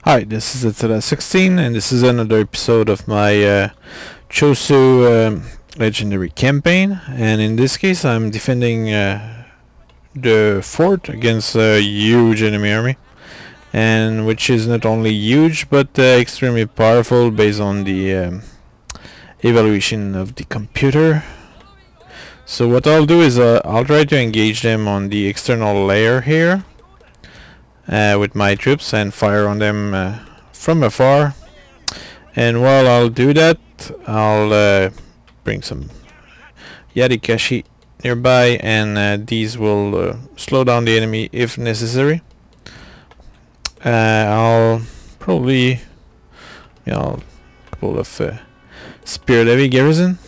Hi, this is Attila 16 and this is another episode of my Choshu legendary campaign, and in this case I'm defending the fort against a huge enemy army, and which is not only huge but extremely powerful based on the evaluation of the computer. So what I'll do is I'll try to engage them on the external layer here with my troops and fire on them from afar. And while I'll do that, I'll bring some Yarikashi nearby, and these will slow down the enemy if necessary. I'll probably, a couple of spear levy garrison.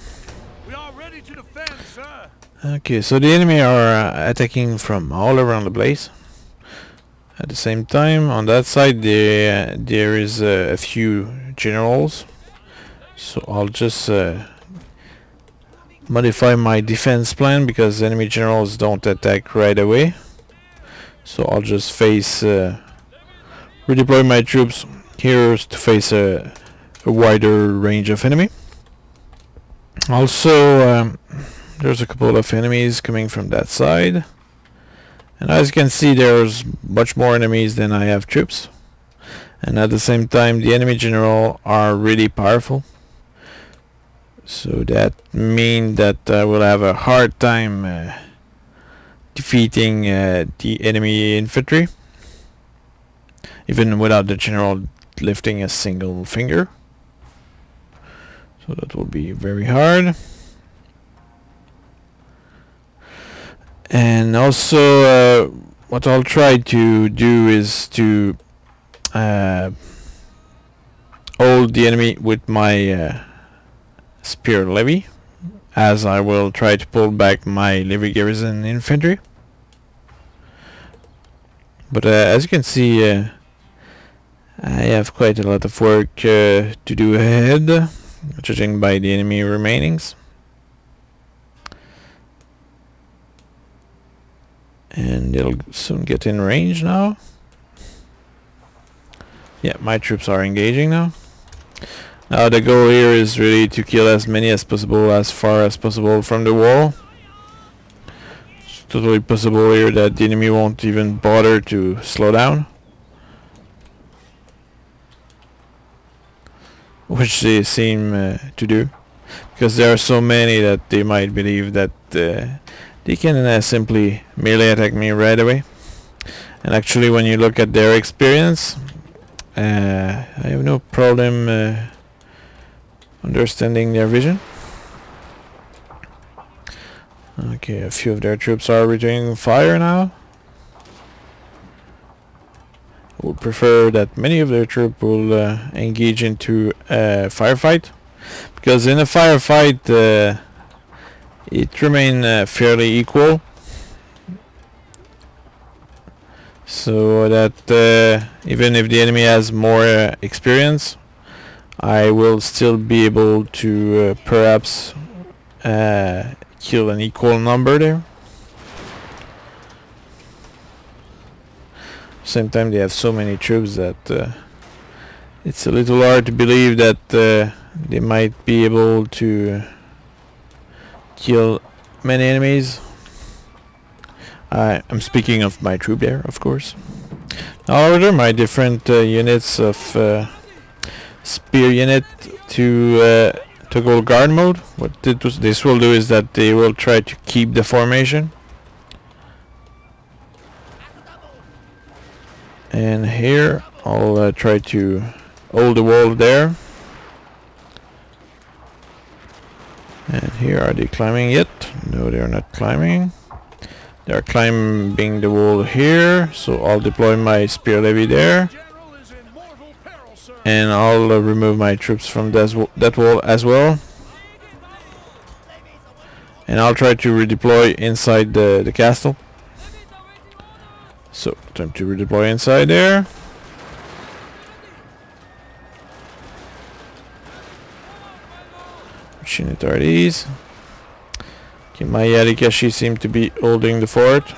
We are ready to defend, sir. Okay, so the enemy are attacking from all around the place. At the same time, on that side there is a few generals, so I'll just modify my defense plan because enemy generals don't attack right away. So I'll just face redeploy my troops here to face a wider range of enemy. Also, there's a couple of enemies coming from that side. And as you can see, there's much more enemies than I have troops. And at the same time, the enemy general are really powerful. So that means that I will have a hard time defeating the enemy infantry, even without the general lifting a single finger. So that will be very hard. And also what I'll try to do is to hold the enemy with my spear levy, as I will try to pull back my levy garrison infantry. But as you can see, I have quite a lot of work to do ahead, judging by the enemy remainings. And they'll soon get in range now. Yeah, my troops are engaging now. Now the goal here is really to kill as many as possible, as far as possible from the wall. It's totally possible here that the enemy won't even bother to slow down, which they seem to do, because there are so many that they might believe that they can simply melee attack me right away. And actually, when you look at their experience, I have no problem understanding their vision. Okay, a few of their troops are returning fire now. I would prefer that many of their troops will engage into a firefight, because in a firefight it remains fairly equal, so that even if the enemy has more experience, I will still be able to perhaps kill an equal number there. Same time, they have so many troops that it's a little hard to believe that they might be able to kill many enemies. I'm speaking of my troop there, of course. I'll order my different units of spear unit to go guard mode. What this will do is that they will try to keep the formation. And here I'll try to hold the wall there. And here, are they climbing yet? No, they are not climbing. They are climbing the wall here, so I'll deploy my spear levy there. And I'll remove my troops from that wall as well. And I'll try to redeploy inside the castle. So, time to redeploy inside there. Which unit are these? Okay, my Yarikashi seem to be holding the fort,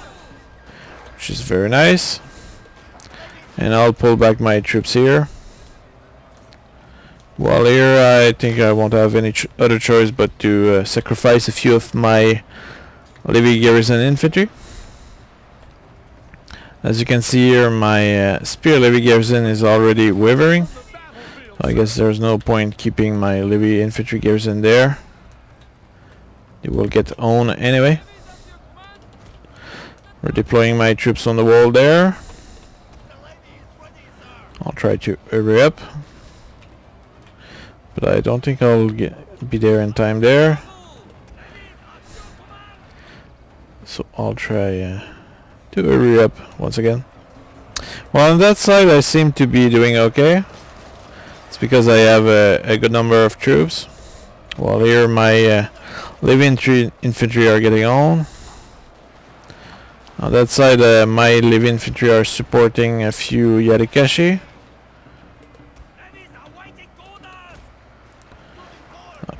which is very nice. And I'll pull back my troops here. While here, I think I won't have any other choice but to sacrifice a few of my Levy Garrison infantry. As you can see here, my Spear Levy Garrison is already wavering. So I guess there's no point keeping my Levy infantry garrison there. They will get owned anyway. We're deploying my troops on the wall there. I'll try to hurry up. But I don't think I'll be there in time there. So I'll try to hurry up once again. Well, on that side I seem to be doing okay. It's because I have a good number of troops. While here my Levy infantry are getting on. On that side my Levy infantry are supporting a few Yarikashi.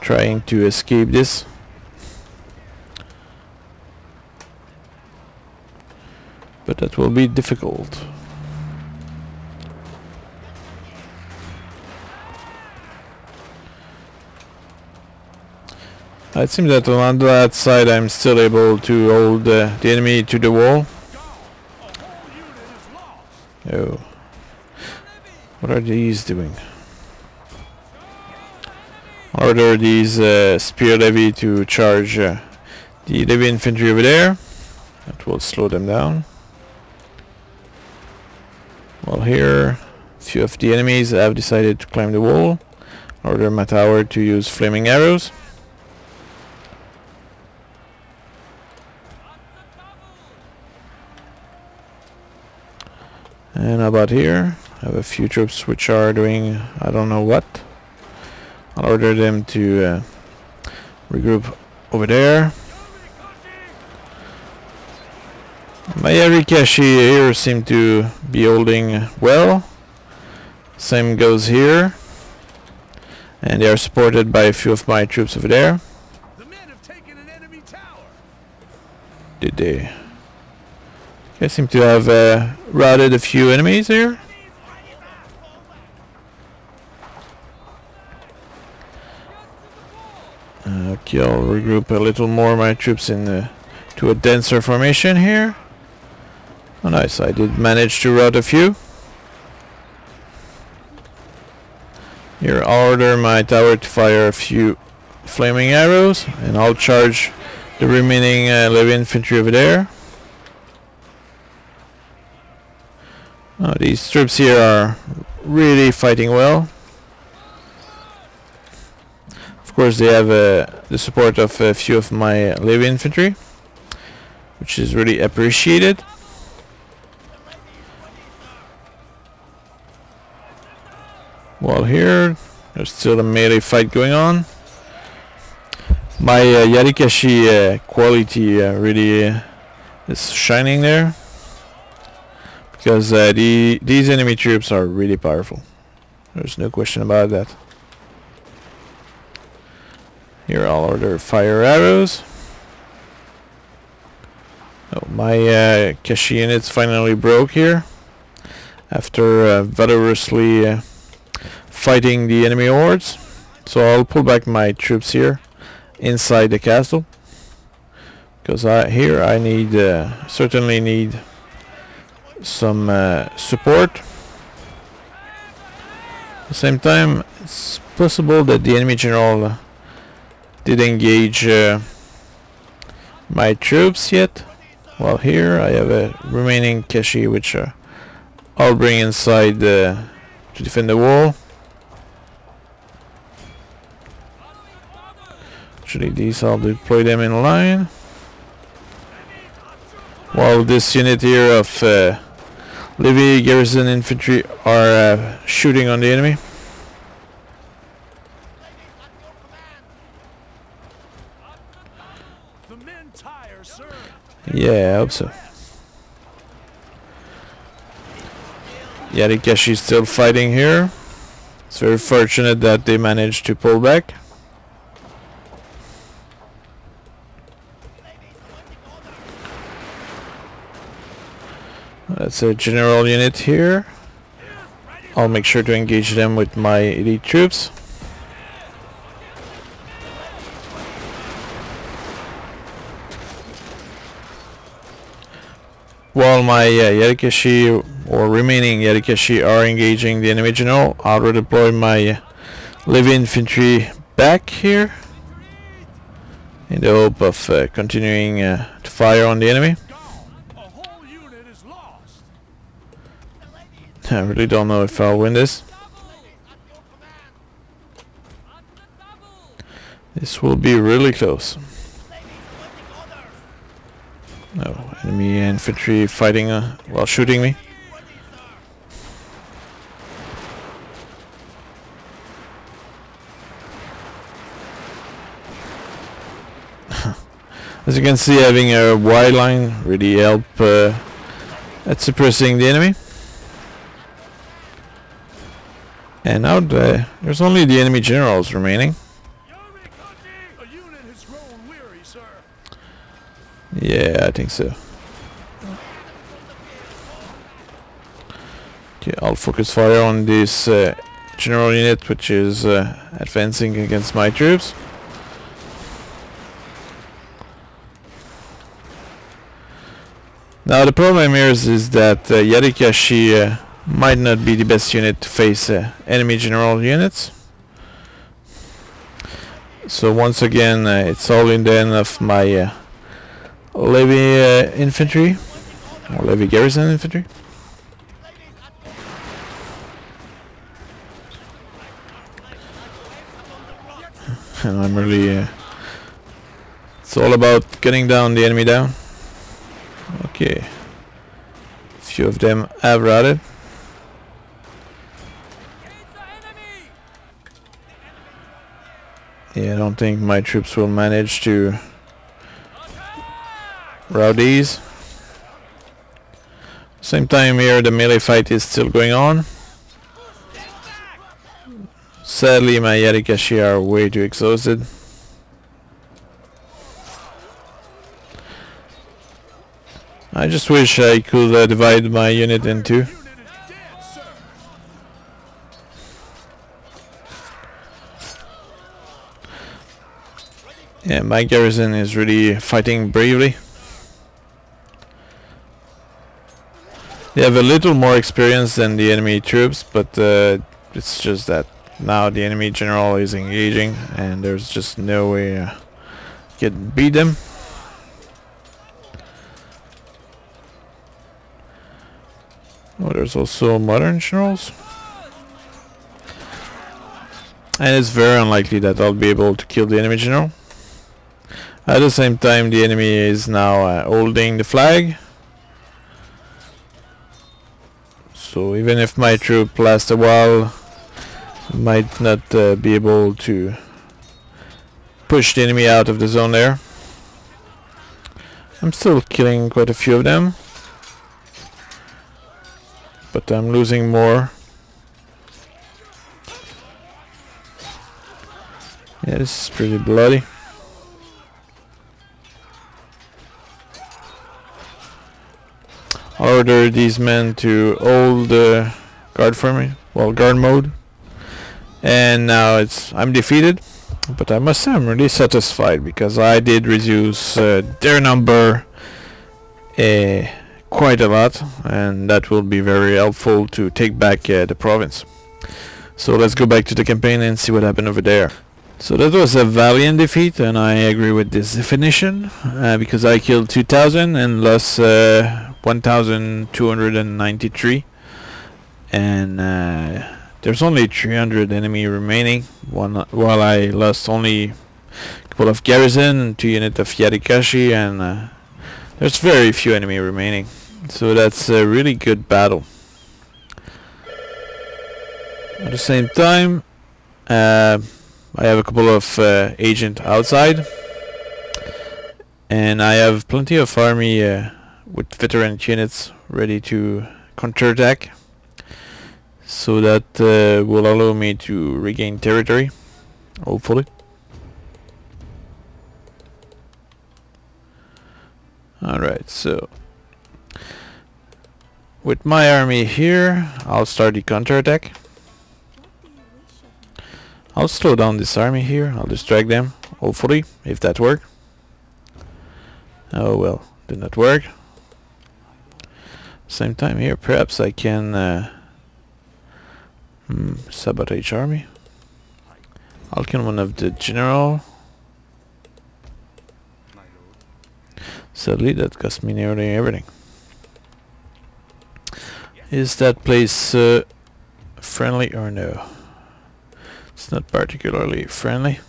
Trying to escape this. But that will be difficult. It seems that on that side I'm still able to hold the enemy to the wall. Oh. What are these doing? Order these Spear Levy to charge the Levy infantry over there. That will slow them down. While here, a few of the enemies have decided to climb the wall. Order my tower to use flaming arrows. And about here, I have a few troops which are doing I don't know what. I'll order them to regroup over there. My Yarikashi here seem to be holding well. Same goes here. And they are supported by a few of my troops over there. The men have taken an enemy tower. Did they? I seem to have routed a few enemies here. Okay, I'll regroup a little more my troops in to a denser formation here. Oh nice, I did manage to rout a few. Here I'll order my tower to fire a few flaming arrows and I'll charge the remaining Levy infantry over there. Oh, these troops here are really fighting well. Of course they have the support of a few of my Levy infantry, which is really appreciated. While here, there's still a melee fight going on. My Yarikashi quality really is shining there. Because these enemy troops are really powerful. There's no question about that. Here I'll order fire arrows. Oh, my Kashi units finally broke here. After valorously fighting the enemy hordes. So I'll pull back my troops here inside the castle. Because here I need certainly need some support. At the same time, it's possible that the enemy general did engage my troops yet. While here I have a remaining Kashi which I'll bring inside to defend the wall. Actually these I'll deploy them in line. While this unit here of Levy Garrison infantry are shooting on the enemy. The men tire, sir. Yeah, I hope so. Yarikashi is still fighting here. It's very fortunate that they managed to pull back. That's a general unit here. I'll make sure to engage them with my elite troops. While my Yarikashi or remaining Yarikashi are engaging the enemy general, I'll redeploy my Levy infantry back here in the hope of continuing to fire on the enemy. A whole unit is lost. I really don't know if I'll win this. This will be really close. No, enemy infantry fighting while shooting me. As you can see, having a wide line really help at suppressing the enemy. And now there's only the enemy generals remaining. A unit has grown weary, sir. Yeah, I think so. Okay, I'll focus fire on this general unit which is advancing against my troops. Now the problem here is that Yarikashi might not be the best unit to face enemy general units. So once again it's all in the hand of my Levy infantry, or Levy garrison infantry. And I'm really it's all about cutting down the enemy down. Okay, a few of them have routed. Yeah, I don't think my troops will manage to rout these. Same time here, the melee fight is still going on. Sadly, my Yarikashi are way too exhausted. I just wish I could divide my unit in two. Yeah, my garrison is really fighting bravely. They have a little more experience than the enemy troops, but it's just that now the enemy general is engaging and there's just no way I can beat them. Oh, there's also modern generals. And it's very unlikely that I'll be able to kill the enemy general. At the same time, the enemy is now holding the flag. So even if my troop lasts a while, I might not be able to push the enemy out of the zone there. I'm still killing quite a few of them, but I'm losing more. Yeah, this is pretty bloody. I'll order these men to hold guard for me, well, guard mode. And now I'm defeated, but I must say I'm really satisfied because I did reduce their number quite a lot, and that will be very helpful to take back the province. So let's go back to the campaign and see what happened over there. So that was a valiant defeat, and I agree with this definition because I killed 2,000 and lost 1,293, and there's only 300 enemy remaining, while I lost only a couple of garrison, 2 units of Yarikashi, and there's very few enemy remaining. So that's a really good battle. At the same time, I have a couple of agents outside, and I have plenty of army with veteran units ready to counterattack. So that will allow me to regain territory, hopefully. Alright, so with my army here, I'll start the counterattack. I'll slow down this army here. I'll distract them, hopefully, if that works. Oh well, did not work. Same time here, perhaps I can sabotage army. I'll kill one of the general. Sadly, that cost me nearly everything. Is that place friendly or no? It's not particularly friendly.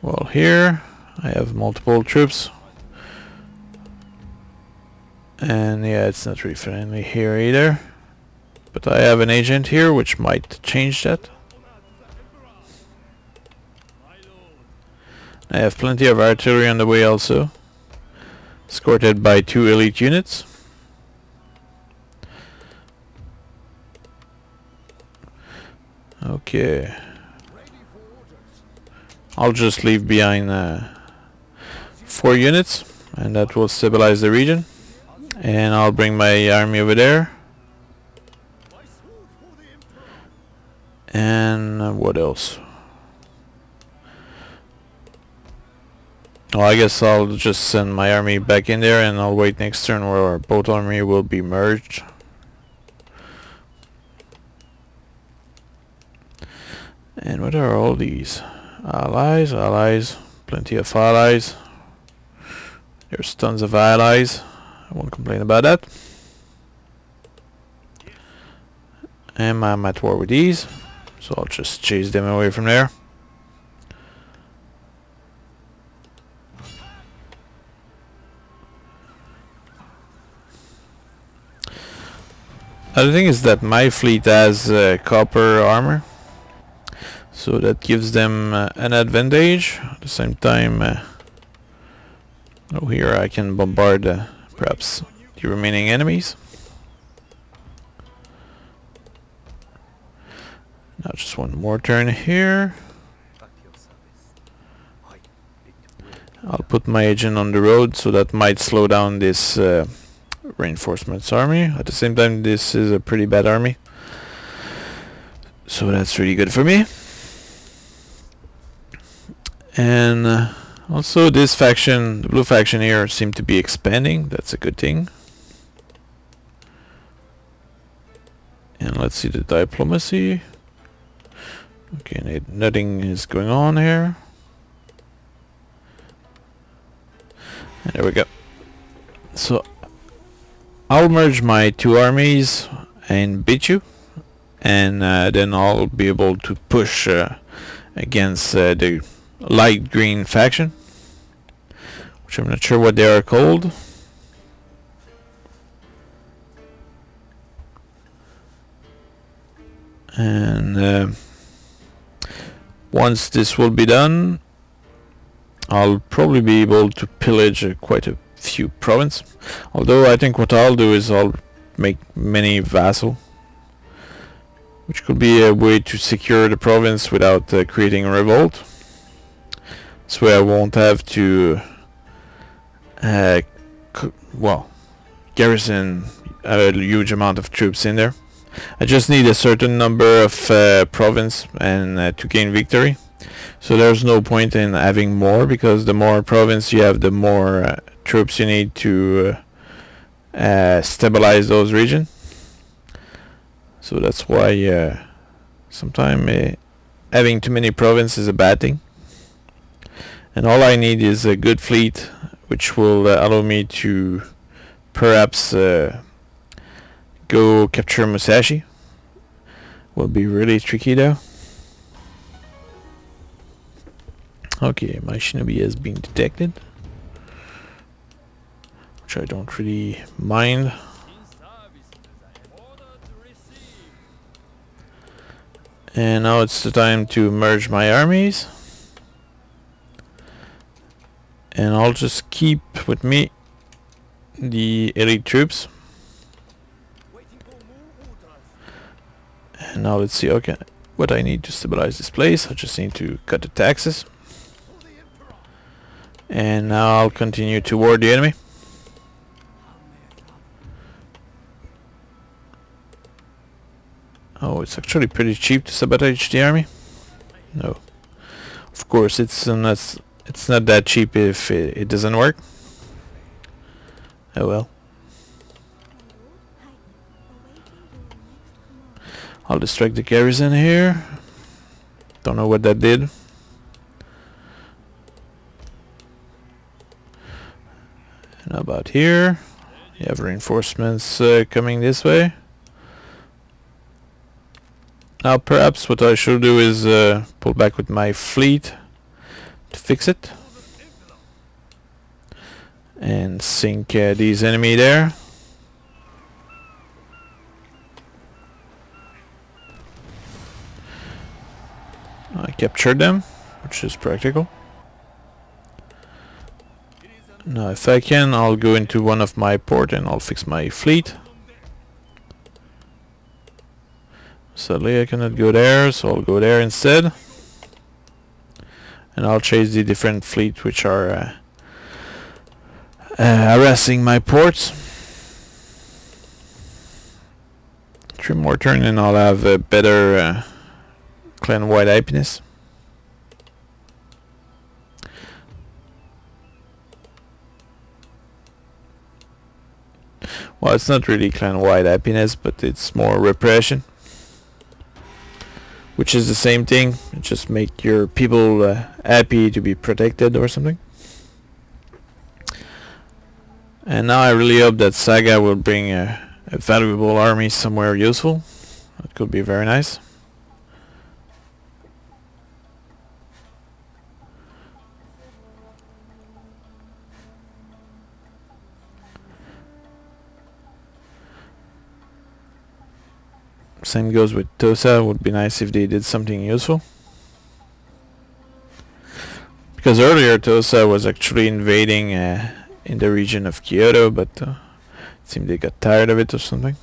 Well, here I have multiple troops. And yeah, it's not really friendly here either. But I have an agent here which might change that. I have plenty of artillery on the way also, escorted by 2 elite units. Okay. I'll just leave behind 4 units, and that will stabilize the region. And I'll bring my army over there. And what else? Well, I guess I'll just send my army back in there, and I'll wait next turn where both army will be merged. And what are all these? Allies, allies, plenty of allies. There's tons of allies. I won't complain about that. And I'm at war with these, so I'll just chase them away from there. Other thing is that my fleet has copper armor, so that gives them an advantage. At the same time, oh, here I can bombard perhaps the remaining enemies. Now just one more turn here. I'll put my agent on the road, so that might slow down this reinforcements army. At the same time, this is a pretty bad army, so that's really good for me. And also this faction, the blue faction here, seem to be expanding. That's a good thing. And let's see the diplomacy. Okay, nothing is going on here. And there we go. So I'll merge my 2 armies and beat you, and then I'll be able to push against the light green faction, which I'm not sure what they are called. And once this will be done, I'll probably be able to pillage quite a few provinces. Although I think what I'll do is I'll make many vassal, which could be a way to secure the province without creating a revolt. This way I won't have to well, garrison a huge amount of troops in there. I just need a certain number of province and to gain victory. So there's no point in having more, because the more province you have, the more troops you need to stabilize those regions. So that's why sometimes having too many provinces is a bad thing. And all I need is a good fleet, which will allow me to perhaps go capture Musashi. Will be really tricky though. Okay, my shinobi has been detected, which I don't really mind. And now it's the time to merge my armies. And I'll just keep with me the elite troops. And now let's see, okay, what I need to stabilize this place. I just need to cut the taxes. And now I'll continue toward the enemy. Oh, it's actually pretty cheap to sabotage the army. No, of course it's not that cheap if it doesn't work. Oh well. I'll distract the garrison here. Don't know what that did. And how about here? You have reinforcements coming this way. Now perhaps what I should do is pull back with my fleet to fix it. And sink these enemy there. I captured them, which is practical. Now if I can, I'll go into one of my port and I'll fix my fleet. Sadly I cannot go there, so I'll go there instead. And I'll chase the different fleet which are harassing my ports. 3 more turns and I'll have a better clan-wide happiness. Well, it's not really clan-wide happiness, but it's more repression. Which is the same thing, it just make your people happy to be protected or something. And now I really hope that Saga will bring a valuable army somewhere useful. That could be very nice. Same goes with Tosa. Would be nice if they did something useful. Because earlier Tosa was actually invading in the region of Kyoto, but it seemed they got tired of it or something.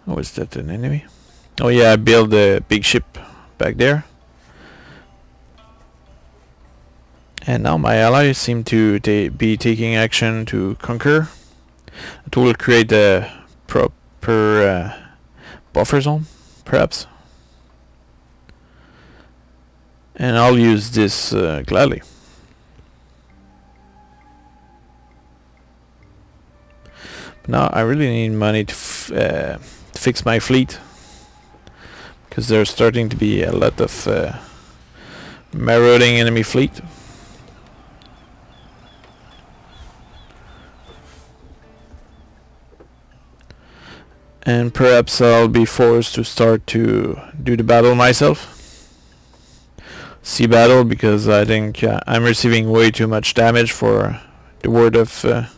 Oh, is that an enemy? Oh yeah, I built a big ship back there. And now my allies seem to be taking action to conquer. It will create a proper buffer zone, perhaps. And I'll use this gladly. But now I really need money to fix my fleet. Because there's starting to be a lot of marauding enemy fleet. And perhaps I'll be forced to start to do the battle myself. Sea battle, because I think I'm receiving way too much damage for the word of the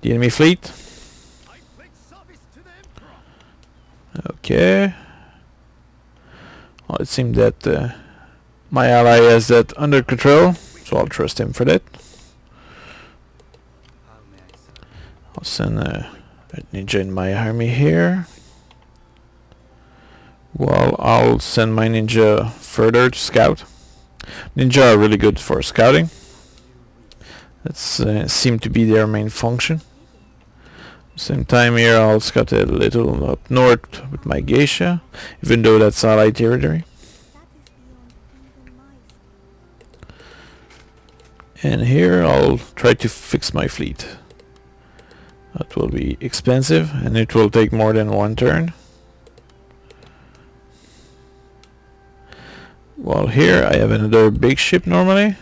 enemy fleet. Okay. Well, it seems that my ally has that under control, so I'll trust him for that. I'll send a ninja in my army here. Well, I'll send my ninja further to scout. Ninja are really good for scouting. That's seem to be their main function. Same time here, I'll scout a little up north with my geisha, even though that's allied territory. And here I'll try to fix my fleet. That will be expensive, and it will take more than 1 turn. Well, here I have another big ship normally.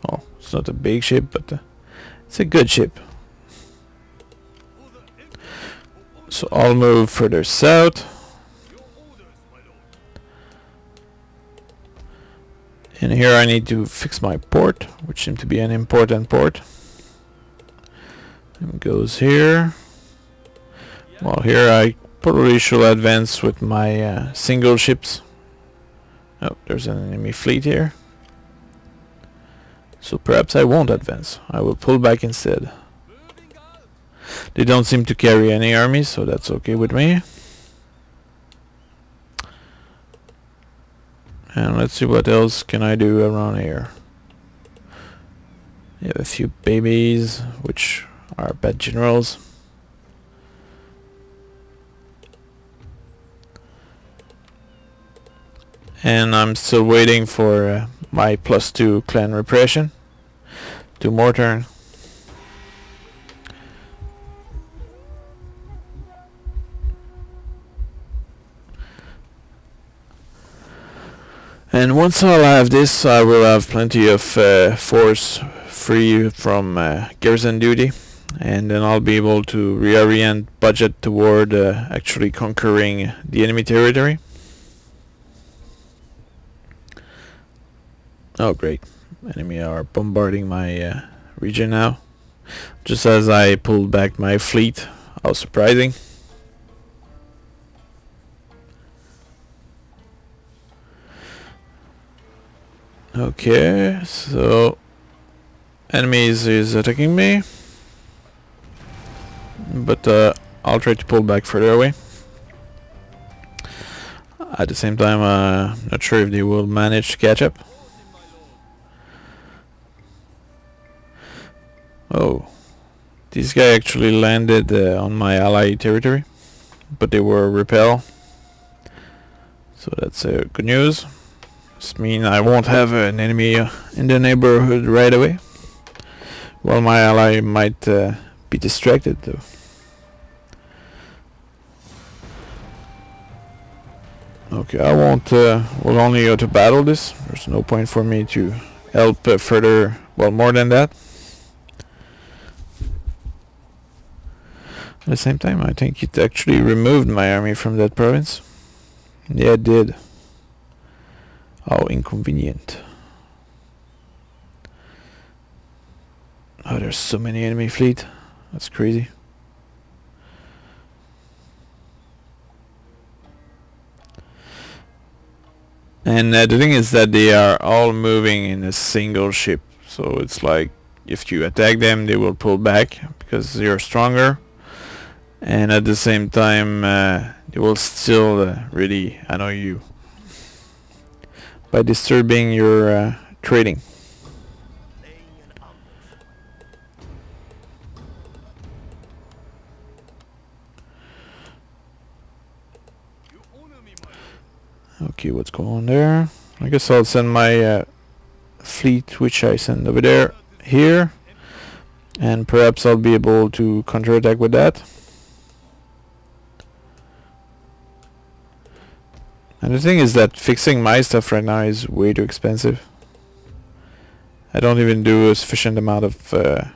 Oh, it's not a big ship, but it's a good ship. So I'll move further south. And here I need to fix my port, which seems to be an important port. And goes here. Well, here I probably should advance with my single ships. Oh, there's an enemy fleet here. So perhaps I won't advance. I will pull back instead. They don't seem to carry any armies, so that's okay with me. And let's see what else can I do around here. You have a few babies, which are bad generals. and I'm still waiting for my +2 clan repression. 2 more turn. And once I'll have this, I will have plenty of force free from garrison duty, and then I'll be able to reorient budget toward actually conquering the enemy territory. Oh great, enemy are bombarding my region now, just as I pulled back my fleet. How surprising. Okay, so enemies is attacking me, but I'll try to pull back further away. At the same time, not sure if they will manage to catch up. Oh, this guy actually landed on my ally territory, but they were repelled, so that's good news. This means I won't have an enemy in the neighborhood right away. Well, my ally might be distracted though. Okay, I won't. Will only go to battle this. There's no point for me to help further. Well, more than that. At the same time, I think it actually removed my army from that province. Yeah, it did. How inconvenient. Oh, there's so many enemy fleet. That's crazy. And the thing is that they are all moving in a single ship. So it's like if you attack them, they will pull back because you're stronger. And at the same time, they will still really annoy you by disturbing your trading. Okay, what's going on there? I guess I'll send my fleet, which I send over there, here, and perhaps I'll be able to counterattack with that. And the thing is that fixing my stuff right now is way too expensive. I don't even do a sufficient amount of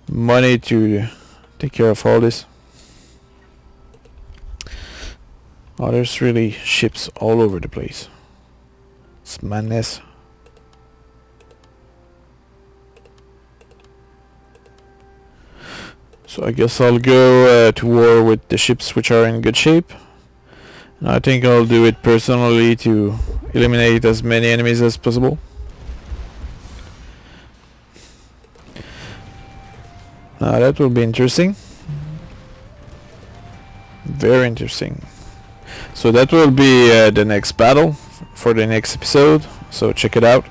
money to take care of all this. Oh, there's really ships all over the place. It's madness. So I guess I'll go to war with the ships which are in good shape. And I think I'll do it personally to eliminate as many enemies as possible. That will be interesting. Very interesting. So that will be the next battle for the next episode. So check it out.